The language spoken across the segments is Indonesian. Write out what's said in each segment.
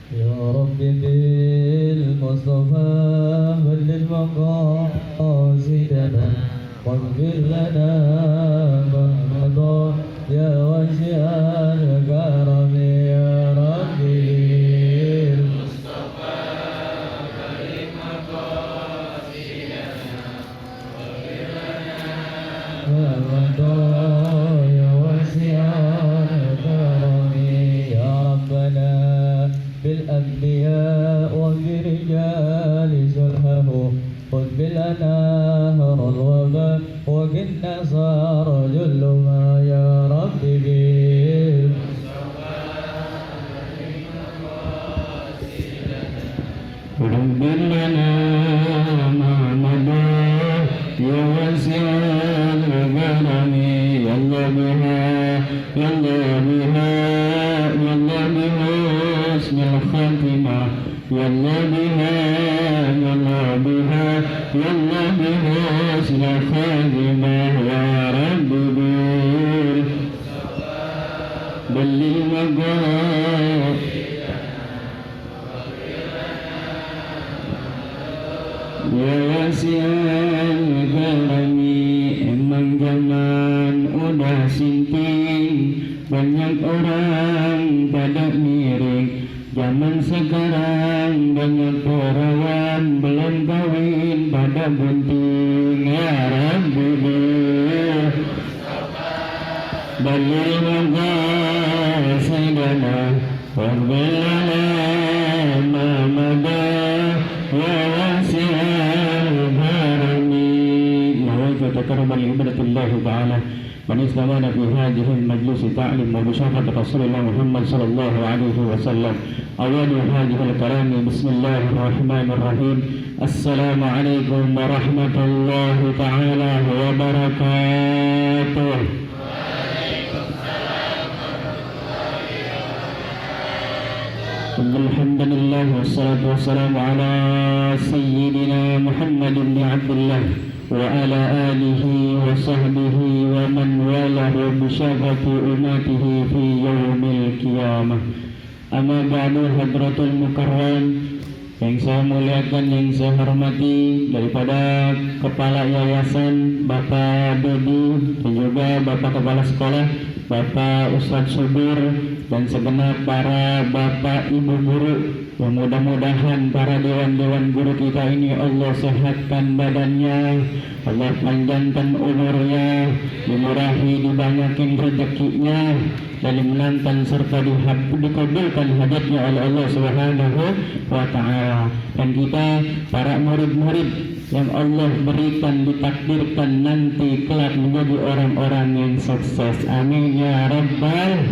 يا رب بالمصطفى بلغ مقاصدنا واغفر لنا ما مضى يا واسع الكرم يا رب بالمصطفى بلغ مقاصدنا واغفر لنا ما مضى يا واسع الكرم يا ربنا بالأنبياء وبرجال سلحه خذ بالأنهار الوباء وقنا صار جل ما يا رب بالمصطفى ربنا لنا ما مضى يا واسع الكرم يلا بها يلا بها يلا بها حسن الخاتمة يلا بها يلا بها يلا بها حسن الخاتمة يا رب بلغ ya wasi'al karami. Emang zaman udah sinting, banyak orang pada miring. Zaman sekarang banyak perawan belum kawin pada bunting. Ya Rabbi balil maqasidana warbil lana ma mada ya wasi'al karami. Nawaitu taqarruban li ibadatillahi ta'ala من استمعنا في هذه المجلس تعلم وبشرفة رسول الله محمد صلى الله عليه وسلم. أول هذه الكلام بسم الله الرحمن الرحيم. السلام عليكم ورحمة الله تعالى وبركاته. الحمد لله والصلاة والسلام على سيدنا محمد بن عبد الله وعلى آله وصحبه ومن والاه بشفاعة أمته في يوم القيامة. Amma ba'du hadratul mukarram, yang saya muliakan, yang saya hormati, daripada Kepala Yayasan Bapak Dodi dan juga Bapak Kepala Sekolah Bapak Ustadz Subur dan segenap para Bapak Ibu Guru, yang mudah-mudahan para dewan-dewan guru kita ini Allah sehatkan badannya, Allah panjangkan umurnya, dimurahi, dibanyakin rezekinya, dan dimenangkan serta dikabulkan hajatnya oleh Allah Subhanahu wa Ta'ala. Dan kita para murid-murid yang Allah berikan, ditakdirkan nanti kelak menjadi orang-orang yang sukses. Amin ya rabbal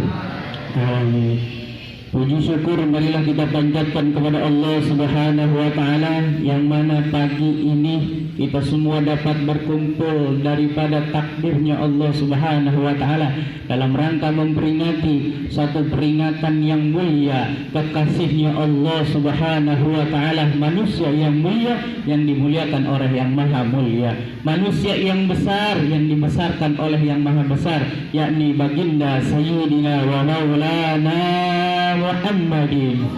alamin. Puji syukur marilah kita panjatkan kepada Allah Subhanahu wa Ta'ala, yang mana pagi ini kita semua dapat berkumpul daripada takdirnya Allah Subhanahu wa Ta'ala dalam rangka memperingati satu peringatan yang mulia, kekasihnya Allah Subhanahu wa Ta'ala, manusia yang mulia yang dimuliakan oleh yang maha mulia, manusia yang besar yang dibesarkan oleh yang maha besar, yakni baginda Sayyidina wa Maulana Muhammadin.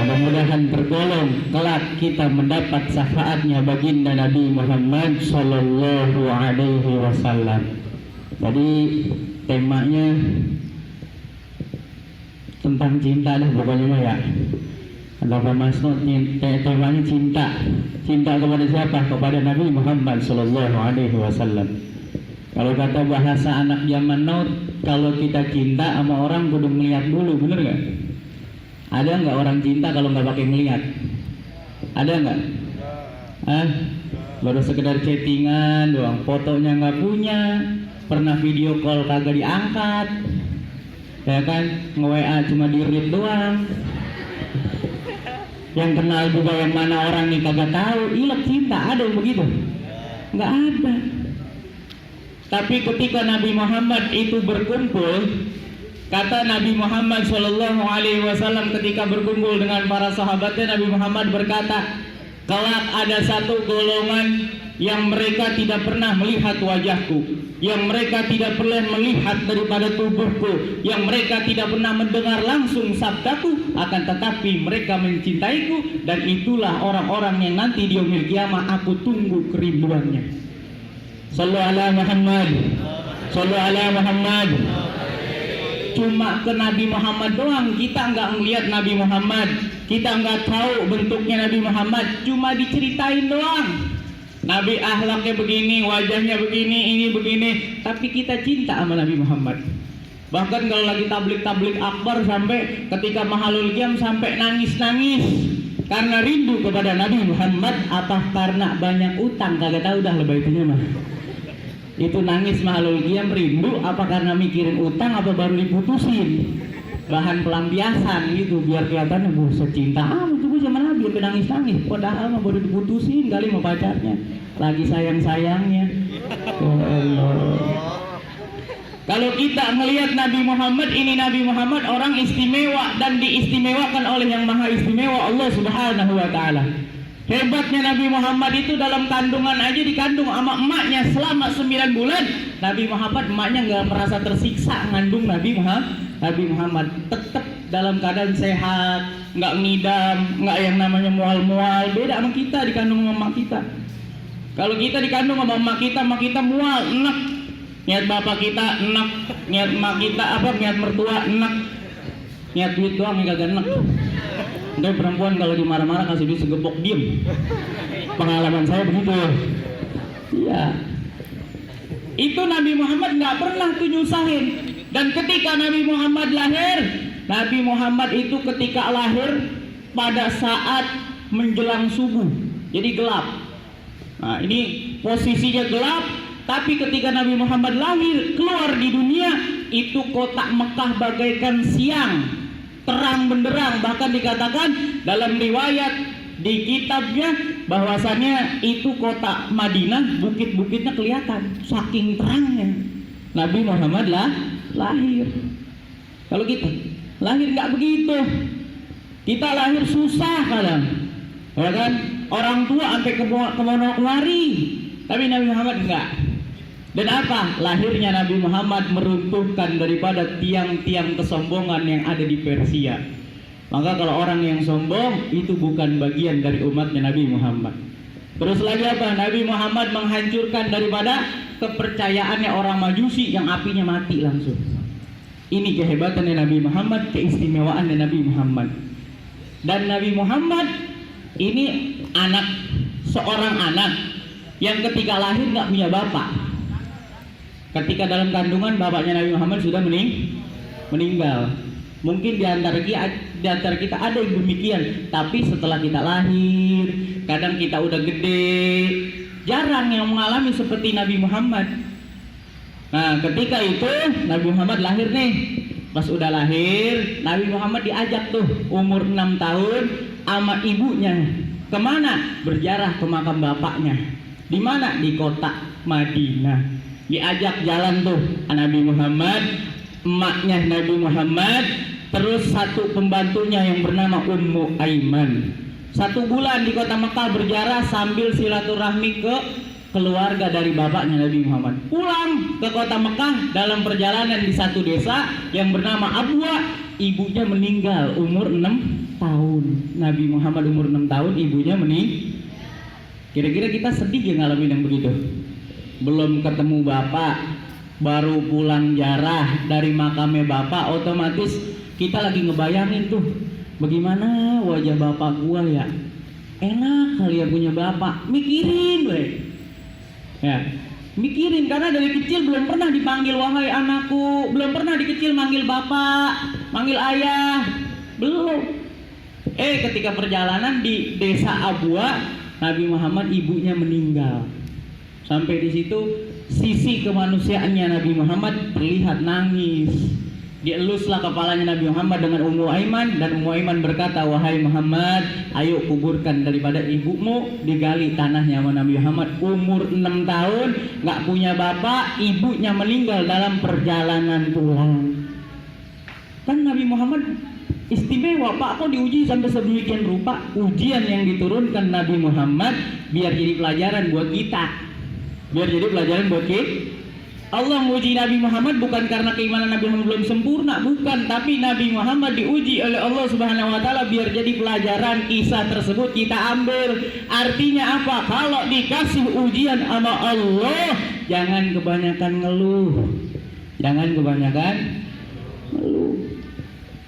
Mudah-mudahan tergolong kelak kita mendapat syafaatnya baginda Nabi Muhammad Sallallahu Alaihi Wasallam. Jadi temanya tentang cinta dah pokoknya mah ya. Ada Pak Masno, temanya cinta. Cinta kepada siapa? Kepada Nabi Muhammad Sallallahu Alaihi Wasallam. Kalau kata bahasa anak zaman now, kalau kita cinta sama orang kudu melihat dulu, bener nggak? Ada nggak orang cinta kalau nggak pakai melihat? Ada nggak? Baru sekedar chattingan doang, fotonya nggak punya, pernah video call kagak diangkat, ya kan? Nge-WA cuma di-read doang. Yang kenal juga yang mana orang nih kagak tahu. Ilek cinta, ada yang begitu? Nggak ada. Tapi ketika Nabi Muhammad itu berkumpul, kata Nabi Muhammad Shallallahu Alaihi Wasallam ketika berkumpul dengan para sahabatnya, Nabi Muhammad berkata, kelak ada satu golongan yang mereka tidak pernah melihat wajahku, yang mereka tidak pernah melihat daripada tubuhku, yang mereka tidak pernah mendengar langsung sabdaku, akan tetapi mereka mencintaiku, dan itulah orang-orang yang nanti di yaumil kiamah aku tunggu kerinduannya. Sallu ala Muhammad, sallu ala Muhammad. Cuma ke Nabi Muhammad doang, kita nggak melihat Nabi Muhammad, kita nggak tahu bentuknya Nabi Muhammad, cuma diceritain doang. Nabi akhlaknya begini, wajahnya begini, ini begini, tapi kita cinta sama Nabi Muhammad. Bahkan kalau lagi tablik akbar, sampai ketika mahalul qiyam sampai nangis-nangis karena rindu kepada Nabi Muhammad. Apa karena banyak utang? Kagak tahu dah lebay itunya mah. Itu nangis mahalul qiyam rindu apa karena mikirin utang, apa baru diputusin? Bahan pelampiasan gitu biar kelihatannya buset cinta itu gue sama Nabi sampai nangis-nangis, padahal mah baru diputusin kali sama pacarnya, lagi sayang-sayangnya. Oh Allah. Kalau kita melihat Nabi Muhammad, ini Nabi Muhammad orang istimewa dan diistimewakan oleh yang maha istimewa, Allah Subhanahu wa ta'ala. Hebatnya Nabi Muhammad itu dalam kandungan aja dikandung sama emaknya selama 9 bulan. Nabi Muhammad emaknya nggak merasa tersiksa ngandung Nabi Muhammad. Tetap dalam keadaan sehat, nggak ngidam, nggak yang namanya mual-mual. Beda sama kita dikandung sama emak kita. Kalau kita dikandung sama emak kita mual, enak. Niat bapak kita enak, niat emak kita niat mertua enak. Niat duit doang yang kagak enak. Untuk perempuan kalau dimarah-marah kasih duit segepok diem. Pengalaman saya begitu. Iya. Itu Nabi Muhammad nggak pernah tuh nyusahin. Dan ketika Nabi Muhammad lahir, Nabi Muhammad itu ketika lahir pada saat menjelang subuh, jadi gelap. Nah ini posisinya gelap. Tapi ketika Nabi Muhammad lahir keluar di dunia, itu kota Mekah bagaikan siang, terang benderang. Bahkan dikatakan dalam riwayat di kitabnya bahwasannya itu kota Madinah bukit-bukitnya kelihatan saking terangnya. Nabi Muhammad lahir. Kalau kita lahir nggak begitu, kita lahir susah kadang, ya kan? Orang tua sampai ke kemari, tapi Nabi Muhammad enggak. Dan apa? Lahirnya Nabi Muhammad meruntuhkan daripada tiang-tiang kesombongan yang ada di Persia. Maka kalau orang yang sombong itu bukan bagian dari umatnya Nabi Muhammad. Terus lagi apa? Nabi Muhammad menghancurkan daripada kepercayaannya orang Majusi yang apinya mati langsung. Ini kehebatannya Nabi Muhammad, keistimewaannya Nabi Muhammad. Dan Nabi Muhammad ini seorang anak yang ketika lahir nggak punya bapak. Ketika dalam kandungan bapaknya Nabi Muhammad sudah meninggal. Mungkin di antara kita ada yang demikian. Tapi setelah kita lahir, kadang kita udah gede, jarang yang mengalami seperti Nabi Muhammad. Nah ketika itu Nabi Muhammad lahir nih. Pas udah lahir, Nabi Muhammad diajak tuh umur 6 tahun sama ibunya. Kemana? Berziarah ke makam bapaknya. Di mana? Di kota Madinah. Diajak jalan tuh Nabi Muhammad, emaknya Nabi Muhammad, terus satu pembantunya yang bernama Ummu Aiman. 1 bulan di kota Mekah berziarah sambil silaturahmi ke keluarga dari bapaknya Nabi Muhammad. Pulang ke kota Mekah dalam perjalanan di satu desa yang bernama Abwa, ibunya meninggal umur 6 tahun. Nabi Muhammad umur 6 tahun, ibunya meninggal. Kira-kira kita sedih ya ngalamin yang begitu? Belum ketemu bapak, baru pulang jarah dari makamnya bapak, otomatis kita lagi ngebayangin tuh bagaimana wajah bapak gua ya. Enak kali ya punya bapak, mikirin weh. Ya, mikirin karena dari kecil belum pernah dipanggil wahai anakku, belum pernah di kecil manggil bapak, manggil ayah, belum. Ketika perjalanan di desa Abwa, Nabi Muhammad ibunya meninggal. Sampai di situ sisi kemanusiaannya Nabi Muhammad terlihat nangis. Dieluslah kepalanya Nabi Muhammad dengan Ummu Aiman, dan Ummu Aiman berkata, wahai Muhammad, ayo kuburkan daripada ibumu. Digali tanahnya sama Nabi Muhammad. Umur 6 tahun, nggak punya bapak, ibunya meninggal dalam perjalanan pulang. Kan Nabi Muhammad istimewa Pak, kok diuji sampai sedemikian rupa? Ujian yang diturunkan Nabi Muhammad biar jadi pelajaran buat kita, biar jadi pelajaran buat kita. Allah menguji Nabi Muhammad bukan karena keimanan Nabi Muhammad belum sempurna, bukan, tapi Nabi Muhammad diuji oleh Allah Subhanahu wa taala biar jadi pelajaran. Kisah tersebut kita ambil. Artinya apa? Kalau dikasih ujian sama Allah, jangan kebanyakan ngeluh. Jangan kebanyakan ngeluh.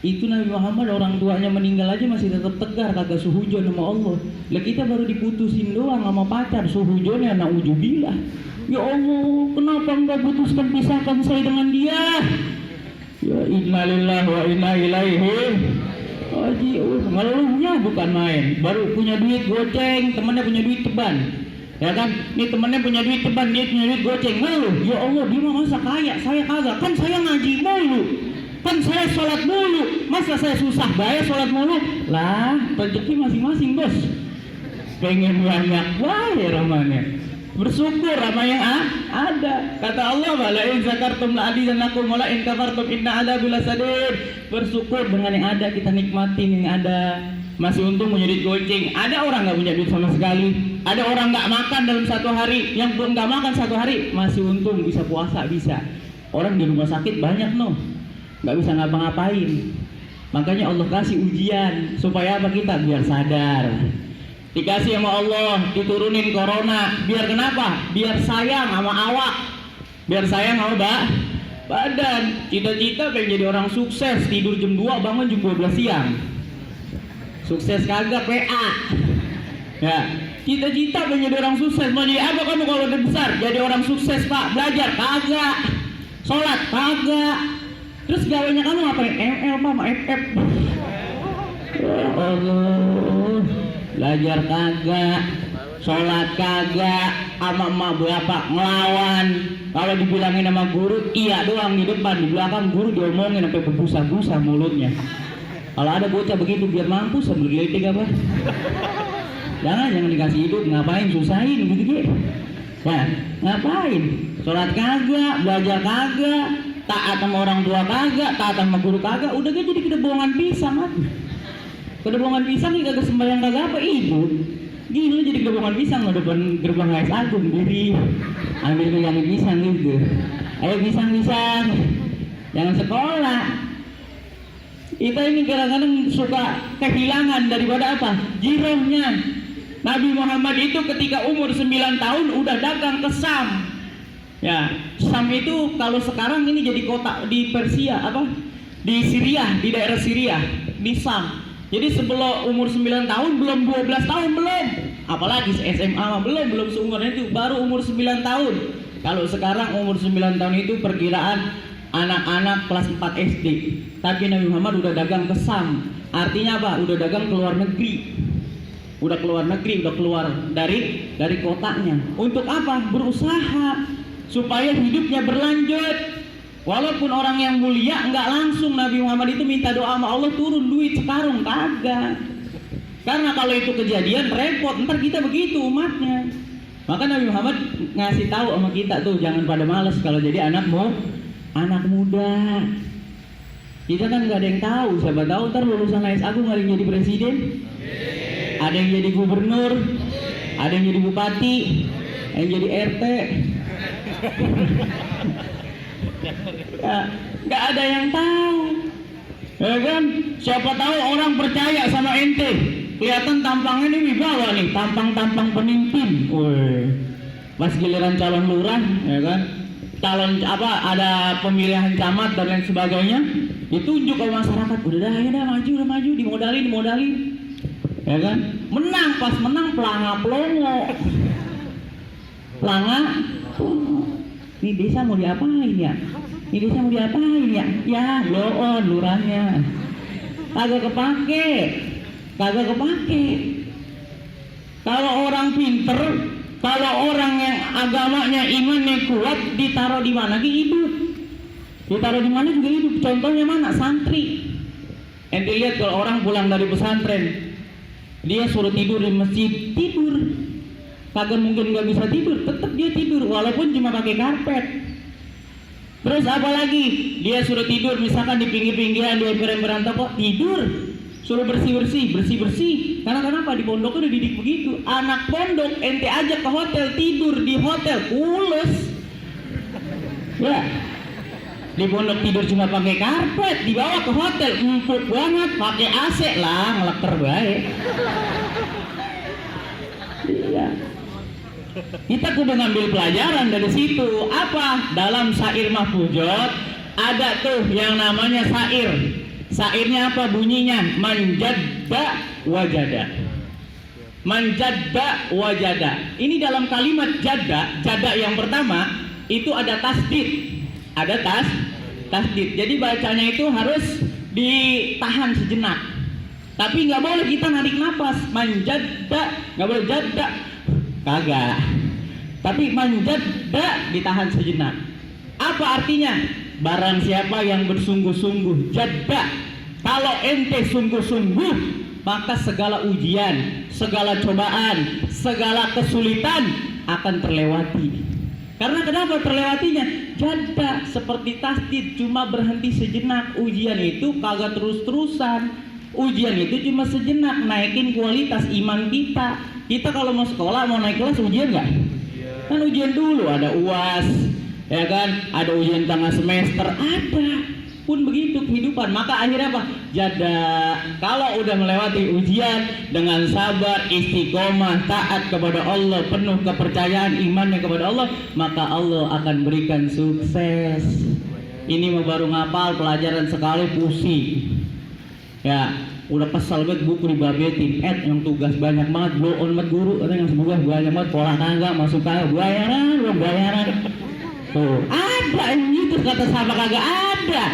Itu Nabi Muhammad orang tuanya meninggal aja masih tetap tegar, kagak suhujon sama Allah. Lah kita baru diputusin doang sama pacar, suhujonnya na'udzubillah. Ya Allah, kenapa enggak putuskan pisahkan saya dengan dia? Ya innalillahi wa inna ilaihi raji'un. Ngeluhnya bukan main. Baru punya duit goceng, temannya punya duit ceban. Ya kan? Ini temannya punya duit ceban, dia punya duit goceng. Ngeluh, ya Allah, dia mah masa kaya, saya kagak. Kan saya ngaji mulu. Kan saya sholat mulu. Masa saya susah bayar sholat mulu? Lah, rezeki masing-masing, Bos. Pengen banyak bayar ramanya. Bersyukur sama yang ada. Kata Allah, "Wala in zakartum la azidannakum wa la in kafartum inna adzabi lasadid." Bersyukur dengan yang ada, kita nikmatin yang ada. Masih untung punya duit goceng. Ada orang nggak punya duit sama sekali. Ada orang nggak makan dalam satu hari. Yang belum nggak makan satu hari masih untung bisa puasa, bisa. Orang di rumah sakit banyak nggak bisa ngapa-ngapain. Makanya Allah kasih ujian supaya apa? Kita biar sadar. Dikasih sama Allah, diturunin corona, biar kenapa? Biar sayang sama awak, biar sayang sama badan. Cita-cita pengen jadi orang sukses, tidur jam 2, bangun jam 12 siang. Sukses kagak, PA. Ya, cita-cita pengen jadi orang sukses. Mau jadi apa kamu kalau udah besar? Jadi orang sukses Pak, belajar kagak, sholat kagak. Terus gawainya kamu ngapain? ML Pak, FF. Ya Allah. Belajar kagak, sholat kagak, sama emak bapak ngelawan. Kalau dibilangin sama guru, iya doang di depan, di belakang guru diomongin sampai berbusa-busa mulutnya. Kalau ada bocah begitu biar mampus sambil geletik apa? Jangan dikasih hidup, ngapain susahin gitu gitu. Ya, ngapain? Sholat kagak, belajar kagak, taat sama orang tua kagak, taat sama guru kagak, udah gitu jadi kedebohongan pisang kan? Kedebohongan pisang ini kagak sembahyang kagak apa ibu. Gini jadi kedebohongan pisang lo depan gerbang AS Agung diri. Ambil pegangin pisang gitu. Ayo pisang. Jangan sekolah. Kita ini kadang-kadang suka kehilangan daripada apa? Jirohnya. Nabi Muhammad itu ketika umur 9 tahun udah dagang ke Sam. Ya, Sam itu kalau sekarang ini jadi kota di Persia apa? Di Syria, di daerah Syria, di Sam. Jadi sebelum umur 9 tahun, belum 12 tahun belum. Apalagi SMA belum seumurnya itu, baru umur 9 tahun. Kalau sekarang umur 9 tahun itu perkiraan anak-anak kelas 4 SD. Tapi Nabi Muhammad udah dagang ke Sam. Artinya apa? Udah dagang ke luar negeri. Udah keluar dari kotanya. Untuk apa? Berusaha supaya hidupnya berlanjut. Walaupun orang yang mulia nggak langsung Nabi Muhammad itu minta doa sama Allah turun duit sekarung, kagak. Karena kalau itu kejadian repot, ntar kita begitu umatnya. Maka Nabi Muhammad ngasih tahu sama kita tuh jangan pada malas kalau jadi anak muda. Kita kan nggak ada yang tahu, siapa tahu ntar lulusan AS Agung ada yang jadi presiden, ada yang jadi gubernur, ada yang jadi bupati, ada yang jadi RT. Ya, nggak ada yang tahu, ya kan? Siapa tahu orang percaya sama ente, kelihatan tampangnya ini wibawa nih, tampang pemimpin. Woi, pas giliran calon lurah, ya kan? Calon apa? Ada pemilihan camat dan lain sebagainya, ditunjuk ke masyarakat. Udah maju, dimodalin, ya kan? Menang, pas menang pelongo. Ini desa mau diapain ya? Ya, bloon lurahnya. Kagak kepake. Kalau orang pinter, kalau orang yang agamanya imannya kuat, ditaruh di mana? Hidup. Ditaruh di mana juga hidup. Contohnya mana? Santri. Ente lihat kalau orang pulang dari pesantren, dia suruh tidur di masjid, tidur. Kagak mungkin nggak bisa tidur, tetap dia tidur walaupun cuma pakai karpet. Terus apa lagi? Dia suruh tidur misalkan di pinggir-pinggiran, di emper-emperan toko, tidur. Suruh bersih-bersih. Karena kenapa? Di pondok udah dididik begitu. Anak pondok ente ajak ke hotel, tidur di hotel, pules. Ya. Di pondok tidur cuma pakai karpet, dibawa ke hotel empuk banget, pakai AC lah, ngeleker baik. Iya. Kita kudu ngambil pelajaran dari situ. Apa? Dalam syair Mahfuzat ada tuh yang namanya syair. Syairnya apa bunyinya? Manjadda wajada. Manjadda wajada. Ini dalam kalimat jadda, jadda yang pertama itu ada tasdid. Ada tasdid. Jadi bacanya itu harus ditahan sejenak. Tapi nggak boleh kita narik nafas. Manjadda, nggak boleh jadda. Kagak. Tapi manjadda ditahan sejenak. Apa artinya? Barang siapa yang bersungguh-sungguh jadda. Kalau ente sungguh-sungguh, maka segala ujian, segala cobaan, segala kesulitan akan terlewati. Karena kenapa terlewatinya? Jadda seperti tasdid, cuma berhenti sejenak. Ujian itu kagak terus-terusan. Ujian itu cuma sejenak, naikin kualitas iman kita. Kita kalau mau sekolah, mau naik kelas ujian nggak? Kan ujian dulu, ada UAS, ya kan? Ada ujian tengah semester, ada. Pun begitu kehidupan. Maka akhirnya apa? Jada. Kalau udah melewati ujian dengan sabar, istiqomah, taat kepada Allah, penuh kepercayaan imannya kepada Allah, maka Allah akan berikan sukses. Ini mau baru ngapal pelajaran sekali pusing. Ya, udah kesal banget buku dibabetin. Yang tugas banyak banget, blow on banget guru, ada yang tugas banyak banget, pola tangga, masuk tangga, bayaran. Tuh, ada yang gitu kata sahabat kagak ada.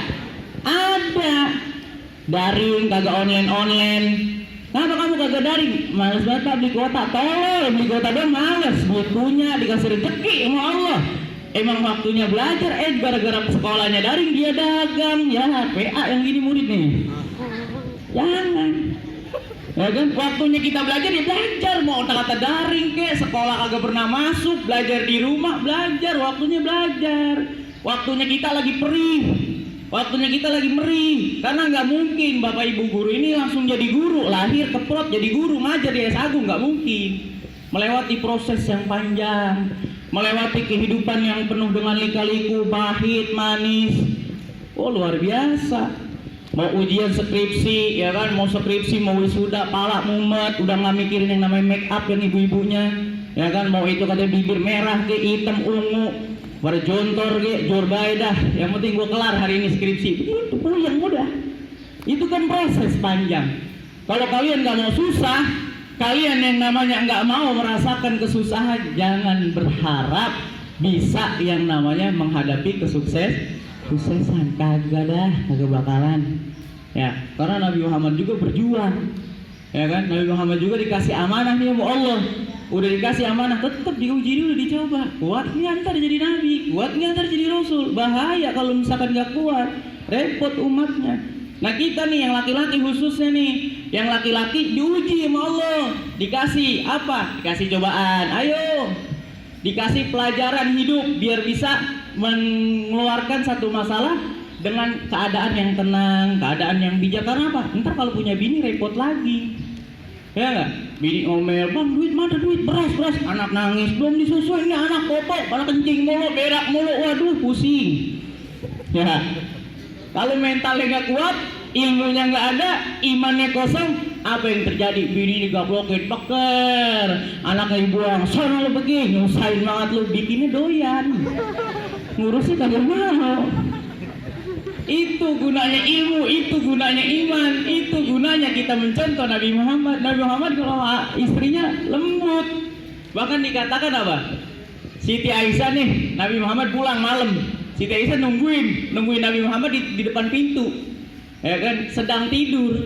Ada daring kagak online. Kenapa kamu kagak daring? Males banget Pak, beli kuota. Tolol, beli kuota doang males. Duit punya dikasih rezeki sama Allah. Emang waktunya belajar, gara-gara sekolahnya daring dia dagang. Ya PA yang gini murid nih. Jangan. Ya kan, waktunya kita belajar ya belajar. Mau kata daring kek, sekolah kagak pernah masuk, belajar di rumah, belajar. Waktunya belajar. Waktunya kita lagi perih. Waktunya kita lagi meri, karena nggak mungkin bapak ibu guru ini langsung jadi guru, lahir keprot jadi guru ngajar di S Agung, nggak mungkin. Melewati proses yang panjang, melewati kehidupan yang penuh dengan lika-liku, pahit, manis. Oh luar biasa. Mau ujian skripsi, ya kan, mau skripsi, mau wisuda, pala mumet, udah nggak mikirin yang namanya make up yang ibu-ibunya, ya kan, mau itu katanya bibir merah ke hitam ungu. Berjontor ge, jor bae dah. Yang penting gua kelar hari ini skripsi. Itu yang mudah. Itu kan proses panjang. Kalau kalian nggak mau susah, kalian yang namanya nggak mau merasakan kesusahan, jangan berharap bisa yang namanya menghadapi kesuksesan. Kagak dah, kagak bakalan. Ya, karena Nabi Muhammad juga berjuang. Ya kan, Nabi Muhammad juga dikasih amanah nih sama Allah. Udah dikasih amanah, tetap diuji dulu, dicoba. Kuat nggak ntar jadi nabi, kuat nggak ntar jadi rasul. Bahaya kalau misalkan nggak kuat, repot umatnya. Nah kita nih yang laki-laki khususnya nih, yang laki-laki diuji sama Allah, dikasih apa? Dikasih cobaan. Ayo, dikasih pelajaran hidup biar bisa mengeluarkan satu masalah dengan keadaan yang tenang, keadaan yang bijak. Karena apa? Ntar kalau punya bini repot lagi. Ya nggak? Bini ngomel, bang duit mana duit, beras, anak nangis, belum disusuin, ini anak popok, pada kencing mulu, berak mulu, waduh pusing. Ya, kalau mentalnya nggak kuat, ilmunya nggak ada, imannya kosong, apa yang terjadi? Bini digablokin, peker, anaknya dibuang, sono lu pergi, nyusahin banget lu, bikinnya doyan, ngurusnya kagak mau. Itu gunanya ilmu, itu gunanya iman, itu gunanya kita mencontoh Nabi Muhammad. Nabi Muhammad kalau istrinya lembut, bahkan dikatakan apa? Siti Aisyah nih, Nabi Muhammad pulang malam, Siti Aisyah nungguin Nabi Muhammad di depan pintu, ya kan, sedang tidur.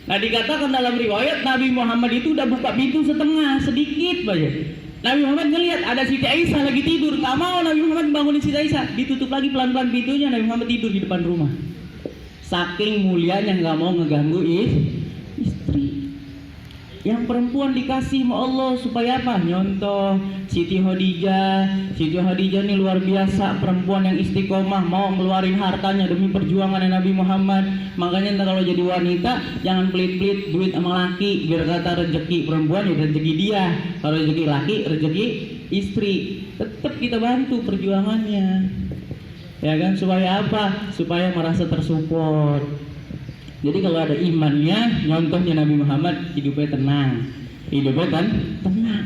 Nah dikatakan dalam riwayat Nabi Muhammad itu udah buka pintu setengah, sedikit aja. Nabi Muhammad ngelihat ada Siti Aisyah lagi tidur, nggak mau Nabi Muhammad bangunin Siti Aisyah, ditutup lagi pelan-pelan pintunya, Nabi Muhammad tidur di depan rumah. Saking mulianya nggak mau ngeganggu istri. yang perempuan dikasih sama Allah supaya apa? Nyontoh Siti Khadijah. Siti Khadijah ini luar biasa, perempuan yang istiqomah, mau ngeluarin hartanya demi perjuangan Nabi Muhammad. Makanya entah kalau jadi wanita jangan pelit-pelit duit sama laki, biar kata rezeki perempuan ya rezeki dia, kalau rezeki laki rezeki istri. Tetap kita bantu perjuangannya, ya kan? Supaya apa? Supaya merasa tersupport. Jadi kalau ada imannya, nyontohnya Nabi Muhammad, hidupnya tenang, hidupnya kan tenang,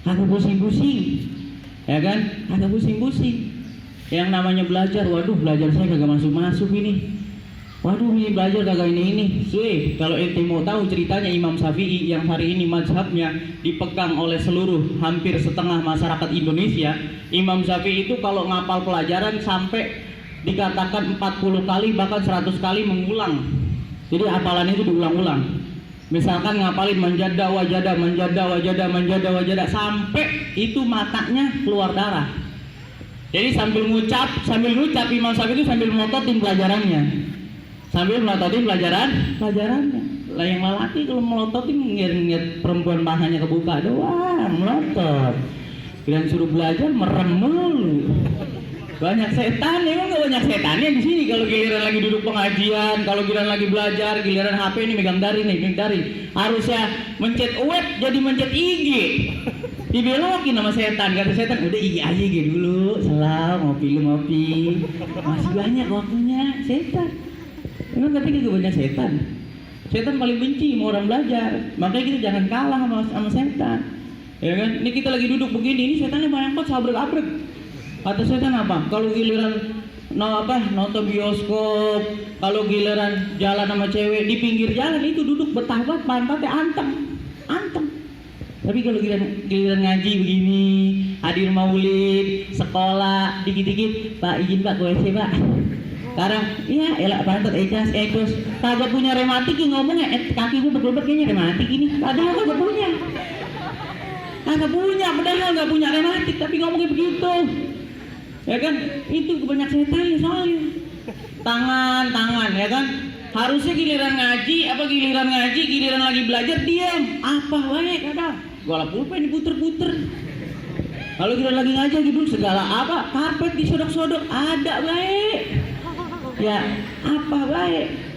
kagak pusing-pusing, ya kan? Kagak pusing-pusing. Yang namanya belajar, waduh belajar saya kagak masuk-masuk ini. Waduh ini belajar kagak ini. Kalau ente mau tahu ceritanya Imam Syafi'i yang hari ini mazhabnya dipegang oleh seluruh hampir setengah masyarakat Indonesia. Imam Syafi'i itu kalau ngapal pelajaran sampai dikatakan 40 kali bahkan 100 kali mengulang. Jadi hafalannya itu diulang-ulang. Misalkan ngapalin manjada wajada sampai itu matanya keluar darah. Jadi sambil ngucap Imam Syafi'i itu sambil melototin pelajarannya. Pelajarannya. Lah yang lelaki kalau melototin ngeliat perempuan pahanya kebuka doang, melotot. Kalian suruh belajar merem mulu. Banyak setan, emang gak banyak setannya di sini. Kalau giliran lagi duduk pengajian, kalau giliran lagi belajar, giliran HP ini megang dari. Harusnya mencet web jadi mencet IG. Dibelokin sama setan, kata setan, udah IG aja dulu, selam, ngopi. Masih banyak waktunya setan. Emang ketika gak banyak setan. Setan paling benci sama orang belajar. Makanya kita jangan kalah sama setan. Ya kan? Ini kita lagi duduk begini, ini setannya banyak banget sabrek-abrek. Kata setan apa? Kalau giliran nonton bioskop, kalau giliran jalan sama cewek di pinggir jalan itu duduk betah banget, pantatnya antem. Tapi kalau giliran ngaji begini, hadir maulid, sekolah, dikit-dikit, Pak izin Pak ke WC Pak. Sekarang, iya elak pantat, ekos, kagak punya rematik ngomongnya, kaki gue bergelobat kayaknya rematik ini, padahal kagak punya, padahal nggak punya rematik, tapi ngomongnya begitu. Ya kan, itu banyak setan soalnya. Tangan, ya kan. Harusnya giliran ngaji, giliran lagi belajar diam. Apa wae kadang. Gua pulpen diputer-puter. Kalau giliran lagi ngaji gitu segala apa, karpet disodok-sodok, ada wae. Ya, apa wae.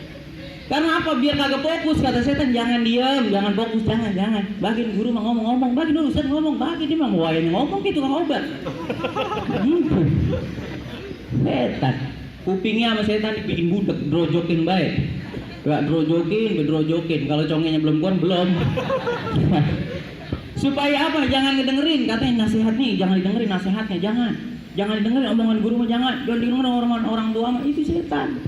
Karena apa? Biar kagak fokus, kata setan, jangan diam, jangan fokus, jangan. Bagian guru mah ngomong, bagian dulu Ustaz ngomong, bagian dia mah wayanya ngomong gitu kan obat. Gitu. Setan. Kupingnya sama setan dibikin budek, drojokin baik. Gak drojokin, kalau congenya belum keluar belum. Supaya apa? Jangan ngedengerin, katanya nasihat nih, jangan didengerin nasihatnya, jangan didengerin omongan guru mah jangan didengerin omongan orang tua mah, itu setan.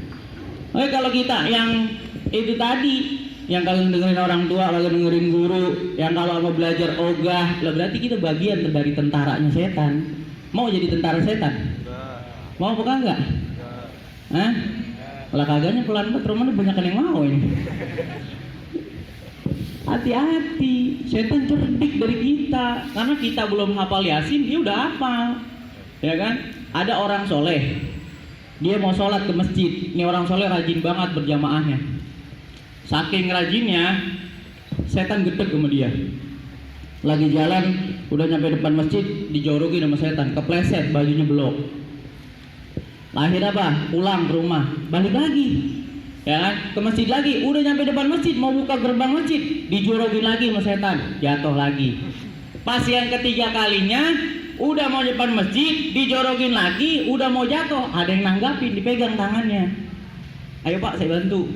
Oke, kalau kita yang itu tadi, yang kalau dengerin orang tua, kalau dengerin guru, yang kalau mau belajar ogah, lah berarti kita bagian dari tentaranya setan. Mau jadi tentara setan? Mau apa enggak? Hah? Lah kagaknya pelan banget, rumahnya banyak yang mau ini. Hati-hati, setan cerdik dari kita, karena kita belum hafal Yasin, dia udah hafal, ya kan? Ada orang soleh, dia mau sholat ke masjid. Ini orang soleh rajin banget berjamaahnya. Saking rajinnya, setan gedeg sama dia. Lagi jalan, udah nyampe depan masjid, dijorokin sama setan, kepleset, bajunya belok. Akhirnya apa? Pulang ke rumah, balik lagi, ya kan? Ke masjid lagi, udah nyampe depan masjid, mau buka gerbang masjid, dijorokin lagi sama setan, jatuh lagi. Pas yang ketiga kalinya, udah mau depan masjid, dijorokin lagi, udah mau jatuh, ada yang nanggapin, dipegang tangannya. Ayo Pak, saya bantu.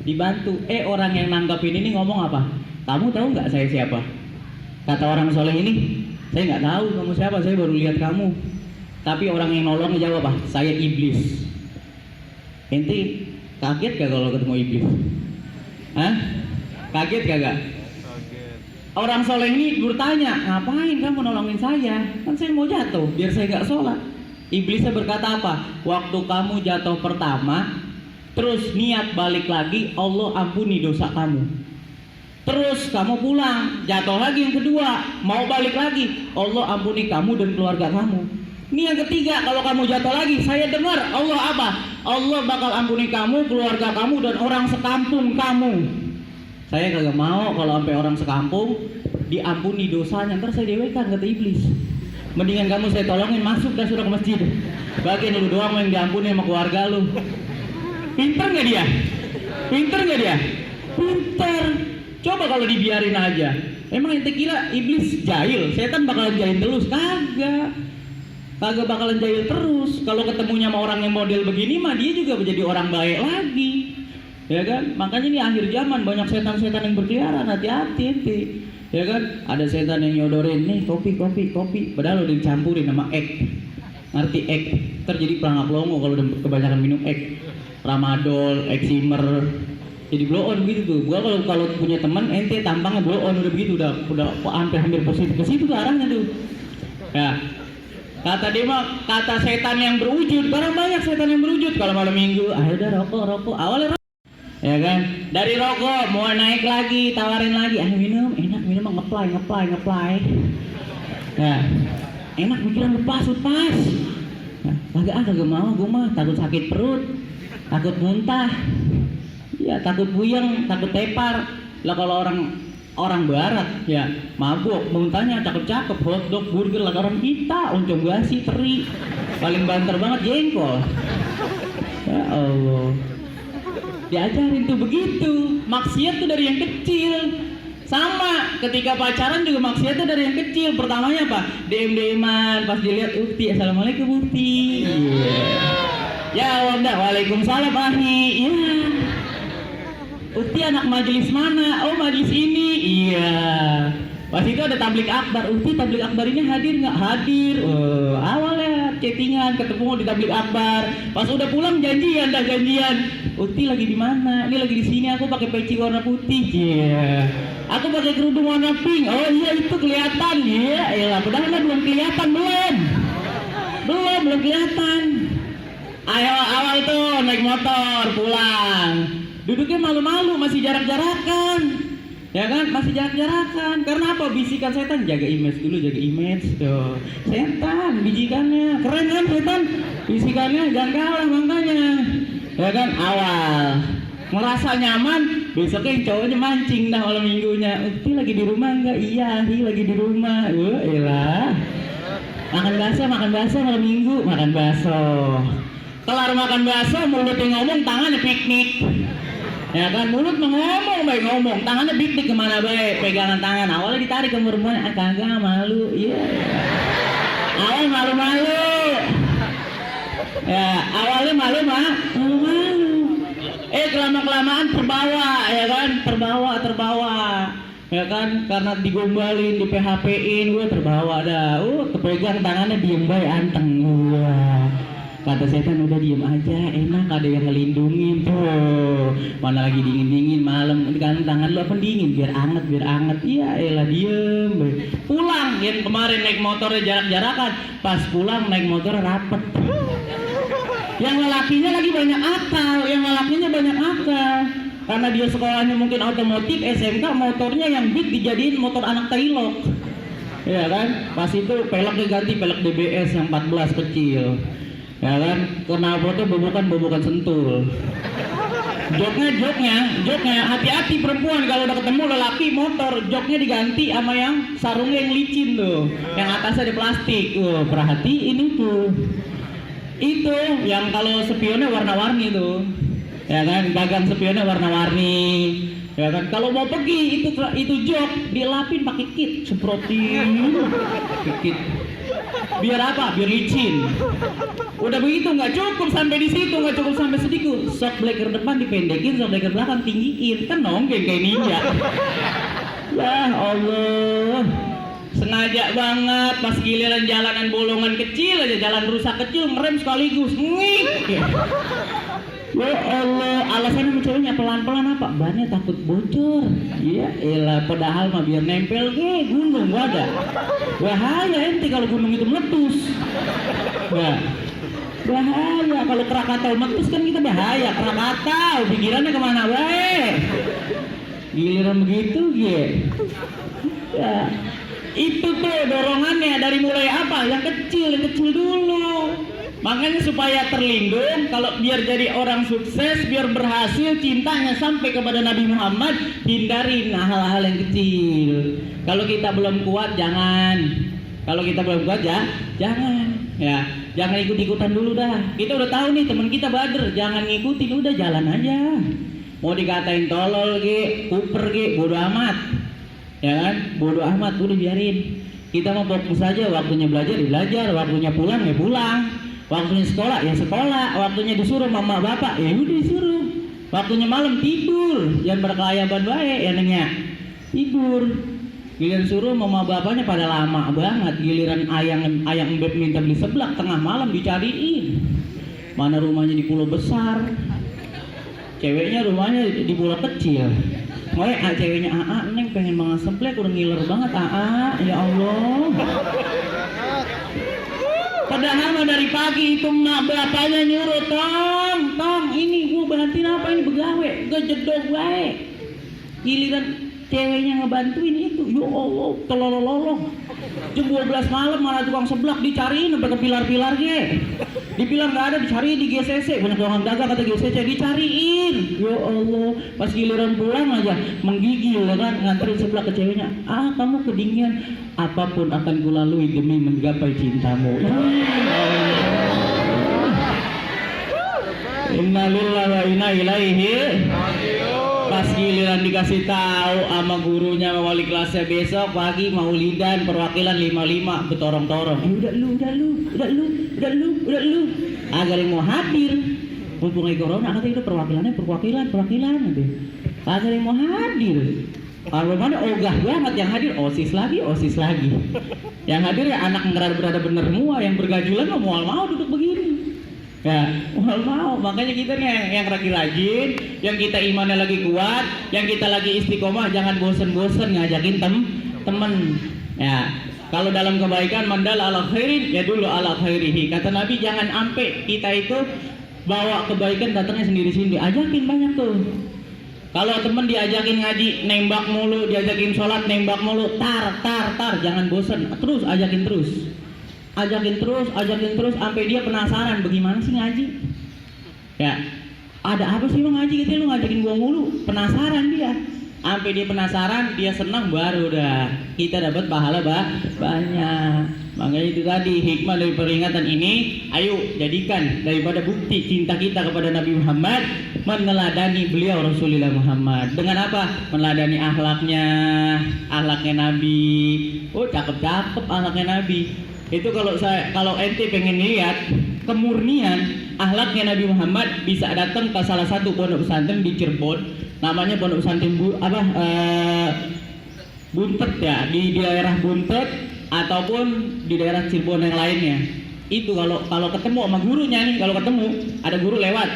Dibantu. Orang yang nanggapin ini ngomong apa? Kamu tahu nggak saya siapa? Kata orang soleh ini, saya nggak tahu kamu siapa, saya baru lihat kamu. Tapi orang yang nolong jawab apa? Saya iblis. Ente kaget gak kalau ketemu iblis? Hah? Kaget gak? Orang soleh ini bertanya, ngapain kamu nolongin saya? Kan saya mau jatuh, biar saya gak sholat. Iblisnya berkata apa? Waktu kamu jatuh pertama, terus niat balik lagi, Allah ampuni dosa kamu. Terus kamu pulang, jatuh lagi yang kedua, mau balik lagi, Allah ampuni kamu dan keluarga kamu. Ini yang ketiga, kalau kamu jatuh lagi, saya dengar Allah apa? Allah bakal ampuni kamu, keluarga kamu, dan orang sekampung kamu. Saya kagak mau kalau sampai orang sekampung diampuni dosanya, ntar saya dewekan kata iblis. Mendingan kamu saya tolongin masuk dah sudah ke masjid. Bagian lu doang yang diampuni sama keluarga lu. Pinter nggak dia? Pinter nggak dia? Pinter. Coba kalau dibiarin aja. Emang ente kira iblis jahil? Setan bakalan jahil terus? Kagak. Kagak bakalan jahil terus. Kalau ketemunya sama orang yang model begini mah dia juga menjadi orang baik lagi. Ya kan? Makanya ini akhir zaman banyak setan-setan yang berkeliaran, hati-hati ente. Ya kan? Ada setan yang nyodorin nih kopi, padahal udah dicampurin sama ek. Ngerti ek? Terjadi pelangap longo kalau udah kebanyakan minum ek. Tramadol, eksimer. Jadi blow on begitu tuh. Gua kalau punya teman ente tampangnya blow on udah begitu, udah hampir positif ke situ tuh arahnya tuh. Ya. Kata dia mah kata setan yang berwujud, barang banyak setan yang berwujud. Kalau malam minggu, ayo udah rokok. Awalnya ya kan, dari rokok mau naik lagi, tawarin lagi, minum, enak minum, ngeplay. Ya, enak pikiran lepas. Kagak mau, gue mah takut sakit perut, takut muntah, ya takut buyeng, takut tepar. Lah kalau orang barat ya mabuk, muntahnya cakep, hotdog, burger lah orang kita, oncom gasi, teri, paling banter banget jengkol. Ya Allah. Diajarin tuh begitu, maksiat tuh dari yang kecil. Sama ketika pacaran juga maksiat tuh dari yang kecil. Pertamanya apa? DM-an, pas dilihat ukti, assalamualaikum ukti. Ya Allah, waalaikumsalam ahi. Ya. Ukti anak majelis mana? Oh majelis ini. Iya. Pas itu ada tablik akbar. Ukti tablik akbar ini hadir nggak? Hadir. Awalnya chattingan, ketemu di tablik akbar. Pas udah pulang janjian. Ukti lagi di mana? Ini lagi di sini. Aku pakai peci warna putih. Yeah. Aku pakai kerudung warna pink. Oh iya itu kelihatan. Iya. Elah, padahal belum kelihatan belum kelihatan. Ayo awal tuh naik motor pulang. Duduknya malu-malu, masih jarak-jarakan. Ya kan, masih jarak-jarakan. Karena apa? Bisikan setan, jaga image dulu, tuh. Setan, bijikannya, keren kan setan? Bisikannya jangan kalah makanya. Ya kan, awal merasa nyaman, besoknya cowoknya mancing dah malam minggunya. Ukti lagi di rumah enggak? Iya, lagi di rumah. Elah. Makan bakso malam minggu, makan bakso. Kelar makan bakso, mulutnya ngomong, tangannya piknik. Ya kan, mulut ngomong, baik ngomong, tangannya piknik kemana baik, pegangan tangan. Awalnya ditarik ke perempuan, kagak malu, iya. Awal malu-malu. Ya, awalnya malu. Kelama-kelamaan terbawa, ya kan, terbawa. Ya kan, karena digombalin, di PHP-in, gue terbawa dah. Kepegang tangannya diem baik, anteng gue. Kata setan udah diem aja, enak ada yang ngelindungin tuh. Mana lagi dingin malam, kan tangan lu apa dingin biar anget. Iya, elah diem. Pulang, yang kemarin naik motornya jarak-jarakan, pas pulang naik motor rapet. Yang lelakinya lagi banyak akal, karena dia sekolahnya mungkin otomotif, SMK, motornya yang big dijadiin motor anak tailok. Ya kan, pas itu peleknya ganti pelek DBS yang 14 kecil. Ya kan, knalpotnya bobokan sentul. Joknya hati-hati perempuan kalau udah ketemu lelaki motor, joknya diganti sama yang sarungnya yang licin tuh, yang atasnya ada plastik. Perhatiin itu yang kalau spionnya warna-warni tuh, ya kan, gagang spionnya warna-warni. Ya kan, kalau mau pergi itu jok dilapin pakai kit, semprotin kit. Biar apa? Biar licin. Udah begitu nggak cukup sampai di situ, nggak cukup sampai sedikit. Shock breaker depan dipendekin, shock breaker belakang tinggiin, kan nonggeng kayak ninja. Ya Allah, sengaja banget pas giliran jalanan bolongan kecil aja, jalan rusak kecil ngerem sekaligus, ngik. Ya Allah, alasannya cowoknya pelan-pelan apa? Bannya takut bocor. Iya, elah, padahal mah biar nempel ke gunung ada. Bahaya ente kalau gunung itu meletus. Nah, bahaya kalau Krakatau meletus kan kita bahaya. Krakatau pikirannya kemana baik? Giliran begitu ya. Itu tuh dorongannya dari mulai apa? Yang kecil dulu. Makanya supaya terlindung, kalau biar jadi orang sukses, biar berhasil cintanya sampai kepada Nabi Muhammad, hindarin hal-hal yang kecil. Kalau kita belum kuat, jangan. Kalau kita belum kuat, jangan. Ya, jangan ikut-ikutan dulu dah. Kita udah tahu nih teman kita bader, jangan ngikutin, udah jalan aja. Mau dikatain tolol ge, kuper ge, bodo amat. Ya kan? Bodo amat, udah biarin. Kita mau fokus aja, waktunya belajar belajar, waktunya pulang ya pulang. Waktunya sekolah ya sekolah, waktunya disuruh mama bapak ya udah disuruh. Waktunya malam tidur, jangan berkelayaban baik ya nengnya. Tidur. Giliran suruh mama bapaknya pada lama banget, giliran ayang beb minta beli seblak tengah malam dicariin. Mana rumahnya di pulau besar. Ceweknya rumahnya di pulau kecil. Makanya ceweknya neng pengen banget seblak, udah ngiler banget ya Allah. Padahal mah dari pagi itu mak bapaknya nyuruh, tong ini gua bantuin apa ini begawe, gua jedog wae. Giliran ceweknya ngebantuin itu, ya Allah, telolololoh. Jam 12 malam malah tukang seblak dicariin sampai ke pilar-pilar ge. Di pilar nggak ada, dicariin di GCC, banyak orang dagang kata GCC dicariin. Ya Allah, pas giliran pulang aja menggigil kan, nganterin seblak ke ceweknya. Kamu kedinginan, apapun akan kulalui demi menggapai cintamu. Innalillahi wa inna ilaihi. Pas giliran dikasih tahu sama gurunya, sama wali kelasnya, besok pagi maulidan perwakilan 55 betorong-torong. Udah lu. Agar yang mau hadir. Mumpung lagi corona katanya itu perwakilan gitu. Agar yang mau hadir. Kalau mana ogah banget yang hadir, OSIS lagi. Yang hadir ya anak berada bener semua, yang bergajulan mau duduk begini. Ya, mau. Makanya kita nih yang rajin, yang kita imannya lagi kuat, yang kita lagi istiqomah, jangan bosen-bosen ngajakin temen. Ya, kalau dalam kebaikan mandal ala khairin ya dulu ala khairihi. Kata Nabi jangan ampe kita itu bawa kebaikan datangnya sendiri-sendiri, ajakin banyak tuh. Kalau temen diajakin ngaji nembak mulu, diajakin sholat nembak mulu, tar, jangan bosen, terus ajakin terus sampai dia penasaran bagaimana sih ngaji. Ya, ada apa sih bang ngaji gitu, lu ngajakin gua mulu, penasaran dia. Sampai dia penasaran, dia senang, baru dah kita dapat pahala banyak. Makanya itu tadi hikmah dari peringatan ini, ayo jadikan daripada bukti cinta kita kepada Nabi Muhammad, meneladani beliau Rasulullah Muhammad. Dengan apa? Meneladani akhlaknya Nabi. Oh, cakep akhlaknya Nabi. Itu kalau ente pengen lihat kemurnian akhlaknya Nabi Muhammad, bisa datang ke salah satu pondok pesantren di Cirebon, namanya pondok pesantren Buntet ya, di daerah Buntet ataupun di daerah Cirebon yang lainnya. Itu kalau ketemu sama gurunya nih, kalau ketemu ada guru lewat,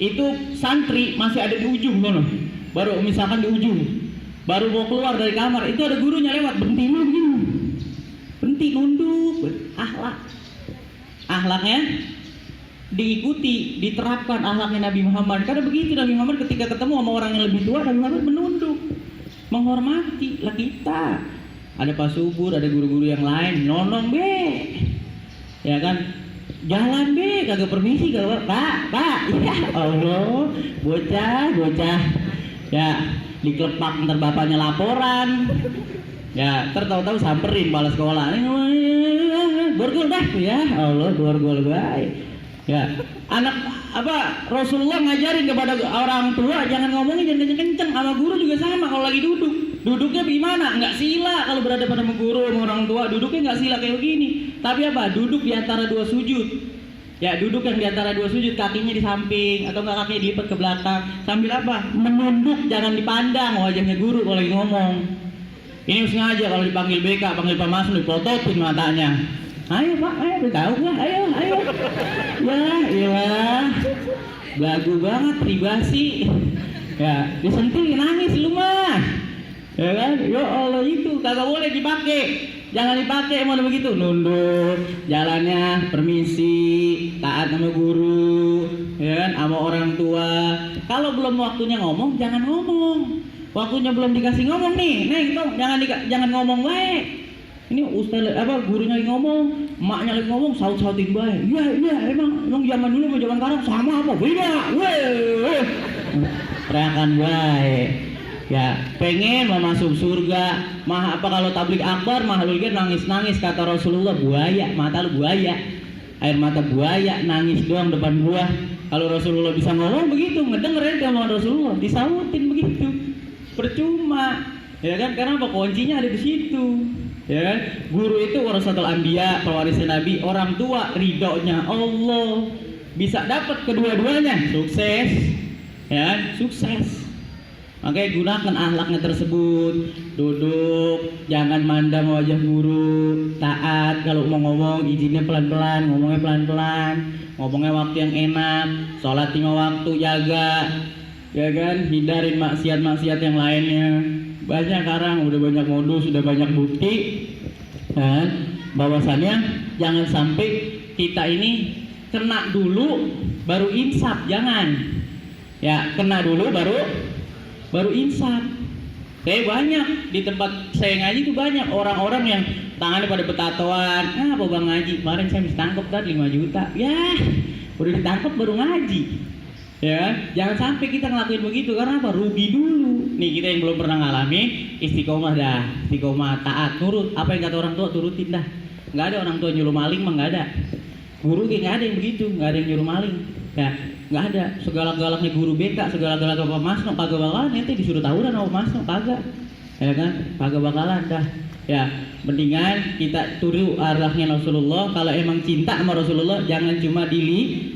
itu santri masih ada di ujung loh, baru misalkan di ujung, baru mau keluar dari kamar, itu ada gurunya lewat, berhenti dulu begini. Berhenti, nunduk. Akhlaknya diikuti, diterapkan akhlaknya Nabi Muhammad. Karena begitu Nabi Muhammad ketika ketemu sama orang yang lebih tua, Nabi Muhammad menunduk, menghormati lah kita. Ada Pak Subur, ada guru-guru yang lain, nonong be, ya kan, jalan be, kagak permisi, kagak pak, ya Allah, bocah, ya dikelepak ntar bapaknya laporan. Ya, tahu-tahu samperin kepala sekolah. Borgol dah ya. Allah, borgol baik. Ya, anak apa Rasulullah ngajarin kepada orang tua jangan ngomongin jangan kenceng, sama guru juga sama kalau lagi duduk. Duduknya gimana? Enggak sila kalau berada pada guru sama orang tua, duduknya enggak sila kayak begini. Tapi apa? Duduk di antara dua sujud. Ya, duduk yang di antara dua sujud, kakinya di samping atau enggak kakinya dilipat ke belakang. Sambil apa? Menunduk, jangan dipandang wajahnya guru kalau lagi ngomong. Ini sengaja kalau dipanggil BK, panggil Pak Mas, dipototin matanya. Ayo Pak, ayo beritahu gua, ayo. Ya, lagu banget privasi. Ya, disentil nangis lu mah. Ya kan? Ya Allah, itu kagak boleh dipakai. Jangan dipakai mau begitu, nunduk, jalannya permisi, taat sama guru, ya kan, sama orang tua. Kalau belum waktunya ngomong, jangan ngomong. Waktunya belum dikasih ngomong nih, Neng, jangan ngomong baik. Ini ustaz gurunya lagi ngomong, emaknya lagi ngomong, saut-sautin bae. Iya, emang zaman dulu sama zaman sekarang sama apa? Beda. Weh. Teriakan bae. Ya, pengen mau masuk surga, kalau tablik akbar, mahalul kan nangis-nangis kata Rasulullah, buaya, mata lu buaya. Air mata buaya, nangis doang depan gua. Kalau Rasulullah bisa ngomong begitu, ngedengerin omongan Rasulullah, disautin begitu. Percuma. Ya kan? Karena apa? Kuncinya ada di situ. Ya kan? Guru itu warasatul anbiya, pewarisnya Nabi, orang tua ridhonya Allah. Bisa dapat kedua-duanya, sukses. Ya kan? Sukses. Makanya gunakan akhlaknya tersebut. Duduk, jangan mandang wajah guru, taat. Kalau mau ngomong izinnya pelan-pelan, ngomongnya pelan-pelan, ngomongnya waktu yang enak, sholat 5 waktu jaga, ya kan, hindarin maksiat-maksiat yang lainnya. Banyak sekarang, udah banyak modus, udah banyak bukti, kan? Bahwasannya jangan sampai kita ini kena dulu baru insaf, jangan. Ya, kena dulu baru insaf. Kayak banyak di tempat saya ngaji itu banyak orang-orang yang tangannya pada betatoan. Apa bang ngaji? Kemarin saya bisa tangkap tadi 5 juta. Ya, udah ditangkap baru ngaji. Ya, jangan sampai kita ngelakuin begitu karena apa? Rugi dulu. Nih kita yang belum pernah ngalamin istiqomah dah, istiqomah taat, nurut. Apa yang kata orang tua turutin dah. Nggak ada orang tua nyuruh maling mah nggak ada. Guru nggak ada yang begitu, nggak ada yang nyuruh maling. Ya, nggak ada. Segala-galaknya guru BK, segala-galaknya Pak Masno, kagak bakalan nanti disuruh tawuran sama Pak Masno, kagak. Ya kan? Kagak bakalan dah. Ya, mendingan kita turu arahnya Rasulullah. Kalau emang cinta sama Rasulullah, jangan cuma di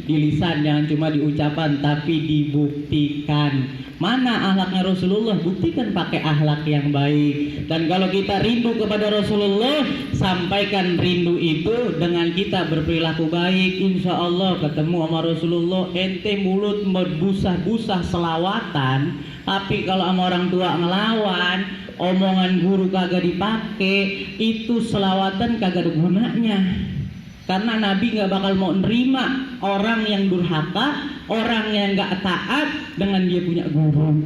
lisan, jangan cuma di ucapan, tapi dibuktikan. Mana akhlaknya Rasulullah? Buktikan pakai akhlak yang baik. Dan kalau kita rindu kepada Rasulullah, sampaikan rindu itu dengan kita berperilaku baik. Insya Allah ketemu sama Rasulullah, ente mulut berbusa-busa selawatan, tapi kalau sama orang tua ngelawan, omongan guru kagak dipakai, itu selawatan kagak ada gunanya. Karena Nabi nggak bakal mau nerima orang yang durhaka, orang yang nggak taat dengan dia punya guru.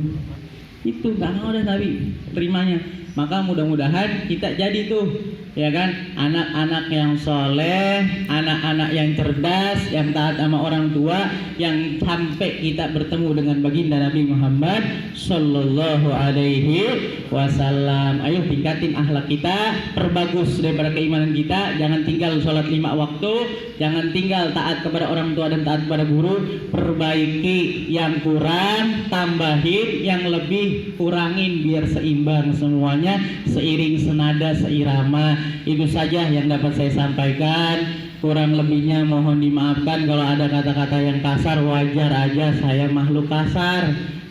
Itu nggak mau dah Nabi terimanya. Maka mudah-mudahan kita jadi tuh, ya kan, anak-anak yang soleh, anak-anak yang cerdas, yang taat sama orang tua, yang sampai kita bertemu dengan baginda Nabi Muhammad Sallallahu Alaihi Wasallam. Ayo tingkatin akhlak kita, perbagus daripada keimanan kita. Jangan tinggal sholat 5 waktu, jangan tinggal taat kepada orang tua dan taat kepada guru. Perbaiki yang kurang, tambahin yang lebih, kurangin biar seimbang semuanya, seiring senada seirama. Itu saja yang dapat saya sampaikan. Kurang lebihnya mohon dimaafkan. Kalau ada kata-kata yang kasar, wajar aja, saya makhluk kasar.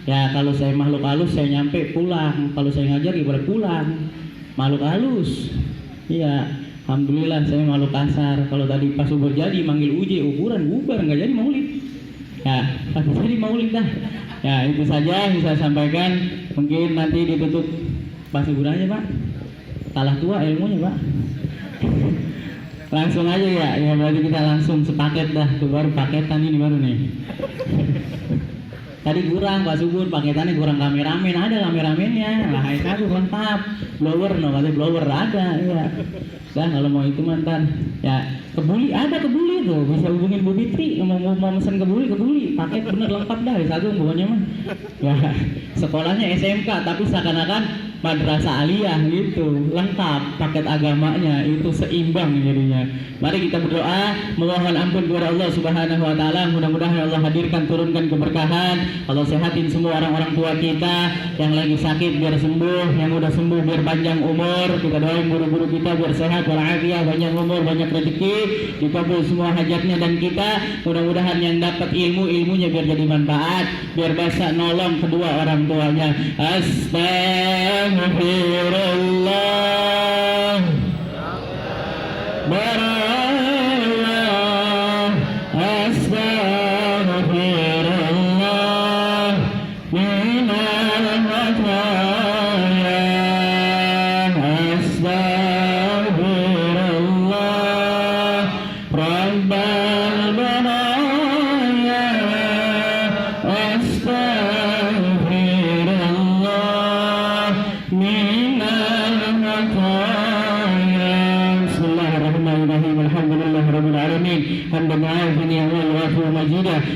Ya, kalau saya makhluk halus saya nyampe pulang. Kalau saya ngajar ya boleh pulang. Makhluk halus. Iya, alhamdulillah saya makhluk kasar. Kalau tadi pas subur jadi manggil uji ukuran bubar, nggak jadi maulid. Ya, tapi jadi maulid dah. Ya, itu saja yang saya sampaikan. Mungkin nanti ditutup pas subur aja, Pak. Kalah tua ilmunya, Pak. Langsung aja ya berarti kita langsung sepaket dah. Tuh baru paketan ini baru nih. Tadi kurang Pak Subur, paketannya kurang kameramen. Ada kameramennya, lah itu lengkap. Blower, no, katanya blower ada, ya. Dan kalau mau itu mantan, ya kebuli ada kebuli tuh, bisa hubungin Bu Fitri, mau mesen kebuli, paket bener lengkap dah, satu buahnya mah. Ya, sekolahnya SMK tapi seakan-akan madrasah aliyah gitu, lengkap paket agamanya, itu seimbang jadinya. Mari kita berdoa memohon ampun kepada Allah Subhanahu wa taala. Mudah-mudahan Allah hadirkan, turunkan keberkahan. Allah sehatin semua orang-orang tua kita yang lagi sakit biar sembuh, yang udah sembuh biar panjang umur. Kita doain guru-guru kita biar sehat walafiat, banyak umur, banyak rezeki, dikabul semua hajatnya. Dan kita mudah-mudahan yang dapat ilmunya biar jadi manfaat, biar bisa nolong kedua orang tuanya. Astaghfirullah, barallah, astaghfirullah minal khataya, astaghfirullah rabbal baraya, astaghfirullah minal khataya.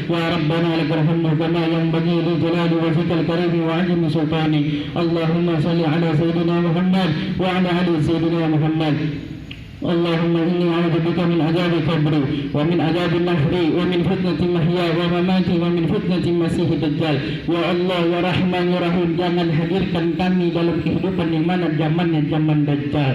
ya Rabbana lakal hamdu kama yanbaghi li jalali wajhikal karim wa 'azimi sultanik. Allahumma salli ala sayyidina Muhammad wa ala ali sayyidina Muhammad. اللهم إني أعوذ بك من عذاب القبر ومن عذاب النهر ومن فتنة المحيا وممات ومن فتنة المسيح الدجال. Ya Allah, ya Rahman, ya Rahim, jangan hadirkan kami dalam kehidupan yang mana zamannya zaman Dajjal.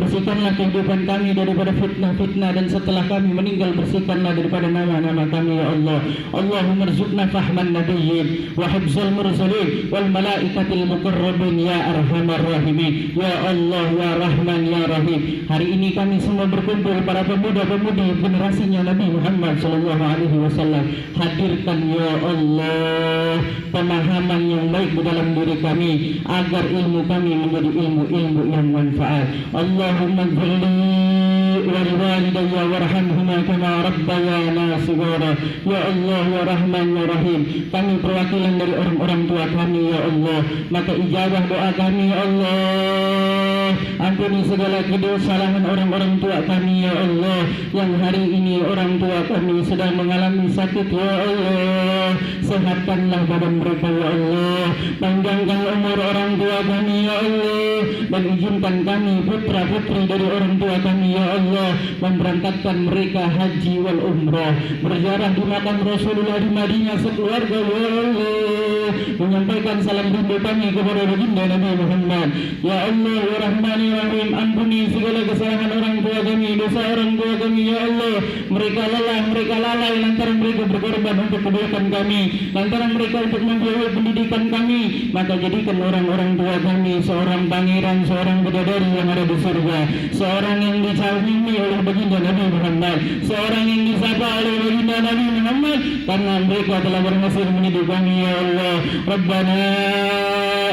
Bersihkanlah kehidupan kami daripada fitnah-fitnah, dan setelah kami meninggal bersihkanlah daripada nama-nama kami ya Allah. Allahumma rzuqna fahman nabiyyin wa hifzal mursalin wal malaikatil muqarrabin ya arhamar rahimin. Ya Allah, ya Rahman, ya Rahim, hari ini kami semua berkumpul para pemuda-pemudi generasinya Nabi Muhammad SAW. Hadirkan ya Allah pemahaman yang baik di dalam diri kami, agar ilmu kami menjadi ilmu-ilmu yang manfaat. Allahumma ighfirli wa liwalidayya warhamhuma kama rabbayana shighara. Ya Allah, ya Rahman, ya Rahim, kami perwakilan dari orang-orang tua kami ya Allah, maka ijabah doa kami ya Allah. Ampuni segala kesalahan orang-orang tua kami ya Allah, yang hari ini orang tua kami sedang mengalami sakit ya Allah. Sehatkanlah badan mereka ya Allah, panjangkan umur orang tua kami ya Allah, dan izinkan kami putra-putri dari orang tua kami ya Allah memberangkatkan mereka haji wal umrah, berziarah di makam Rasulullah di Madinah sekeluarga ya Allah, menyampaikan salam rindu kami kepada baginda Nabi Muhammad. Ya Allah, ya Rahman, ya Rahim, ampuni segala kesalahan orang tua kami, dosa orang tua kami ya Allah. Mereka lelah, mereka lalai lantaran mereka berkorban untuk kebaikan kami, lantaran mereka untuk membiayai pendidikan kami, maka jadikan orang-orang tua kami seorang pangeran, seorang bidadari yang ada di surga, seorang yang disayangi oleh baginda Nabi Muhammad, seorang yang disapa oleh baginda Nabi Muhammad, karena mereka telah berhasil mendidik kami ya Allah. Rabbana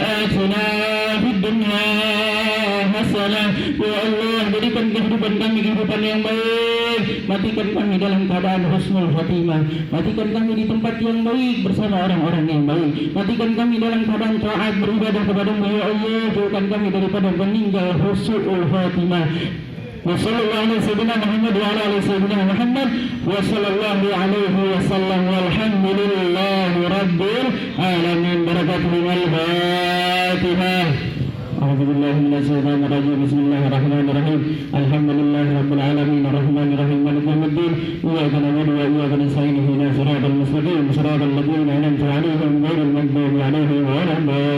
atina fid dunya hasanah. Ya Allah, berikan kehidupan kami kehidupan yang baik, matikan kami dalam keadaan husnul khatimah, matikan kami di tempat yang baik bersama orang-orang yang baik, matikan kami dalam keadaan taat beribadah kepada-Mu ya Allah, jauhkan kami daripada meninggal husnul khatimah. Wa sallallahu ala sayyidina Muhammad wa ala ali sayyidina Muhammad wa sallallahu alaihi wasallam walhamdulillahi rabbil alamin. Barakatullahil Fatihah. أعوذ بالله من الشيطان الرجيم. بسم الله الرحمن الرحيم. الحمد لله رب العالمين الرحمن الرحيم مالك يوم الدين. إياك نعبد وإياك نستعين اهدنا الصراط المستقيم صراط الذين أنعمت عليهم غير المغضوب عليهم ولا الضالين.